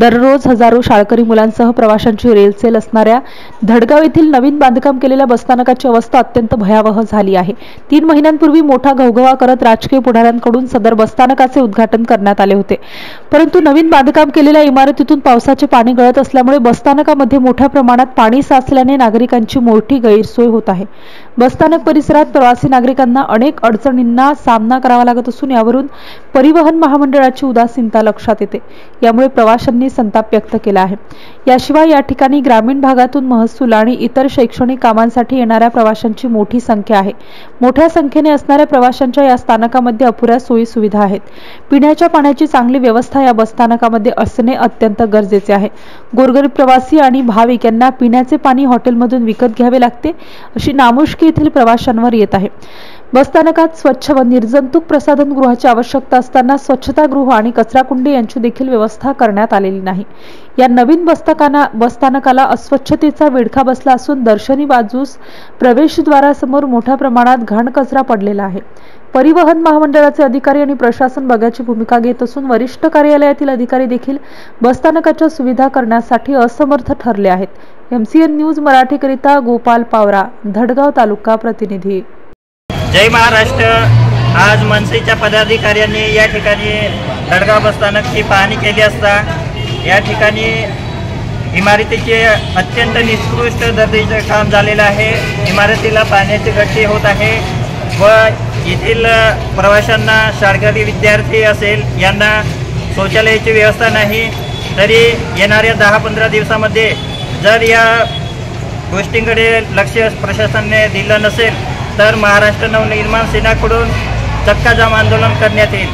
दररोज हजारो शाळकरी मुलांसह प्रवाशांची रेलचेल असणाऱ्या धडगाव येथील नवीन बांधकाम केलेल्या बसस्थानकाची अवस्था अत्यंत भयावह झाली आहे। 3 महिन्यांपूर्वी मोठा घवघवा करत राजकीय पुढाऱ्यांकडून सदर बसस्थानकाचे उद्घाटन करण्यात आले होते, परंतु नवीन बांधकाम केलेल्या इमारतीतून पावसाचे पाणी गळत असल्यामुळे बसस्थानकामध्ये मोठ्या प्रमाणात पाणी साचल्याने नागरिकांची मोठी गैरसोय होत आहे। बसस्थानक परिसरात प्रवासी नागरिकांना अनेक अडचणींना सामना करावा लागत असून यावरून परिवहन महामंडळाची उदासीनता लक्षात येते। यामुळे प्रवाशांनी संताप व्यक्त केला आहे। याशिवाय या ठिकाणी ग्रामीण भागातून महसूल आणि इतर शैक्षणिक कामांसाठी येणाऱ्या प्रवाशांची मोठी संख्या आहे। मोठ्या संख्येने असणाऱ्या प्रवाशांच्या या स्थानकामध्ये अपुऱ्या सोयी सुविधा आहेत। पिण्याच्या पाण्याची चांगली व्यवस्था या बसस्थानकामध्ये असणे अत्यंत गरजेचे आहे। गोरगरीब प्रवासी आणि भाविक यांना पिण्याचे पाणी हॉटेलमधून विकत घ्यावे लागते, अशी नामुष्की येथील प्रवाशांवर येत आहे। बसस्थानकात स्वच्छ व निर्जंतुक प्रसाधनगृहाची आवश्यकता असताना स्वच्छतागृह आणि कचराकुंडी यांची देखील व्यवस्था करण्यात आलेली नाही। या नवीन बसस्थानकाला अस्वच्छतेचा विळखा बसला असून दर्शनी बाजूस प्रवेशद्वारासमोर मोठ्या प्रमाणात घाण कचरा पडलेला आहे। परिवहन महामंडळाचे अधिकारी आणि प्रशासन बघ्याची भूमिका घेत असून वरिष्ठ कार्यालयातील अधिकारी देखील बसस्थानकाच्या सुविधा करण्यासाठी असमर्थ ठरले आहेत। MCN न्यूज मराठीकरिता गोपाल पावरा, धडगाव तालुका प्रतिनिधी। जय महाराष्ट्र। आज मनसेच्या पदाधिकाऱ्यांनी या ठिकाणी धडगाव बसस्थानकची पाहणी केली असता या ठिकाणी इमारतीचे अत्यंत निकृष्ट दर्जाचे काम झालेलं आहे। इमारतीला पाण्याची गळती होत आहे व येथील प्रवाशांना, शाळकरी विद्यार्थी असेल यांना शौचालयाची व्यवस्था नाही। तरी येणाऱ्या 10-15 दिवसामध्ये जर या गोष्टींकडे लक्ष प्रशासनाने दिलं नसेल तर महाराष्ट्र नवनिर्माण सेनेकडून चक्का जाम आंदोलन करण्यात येईल।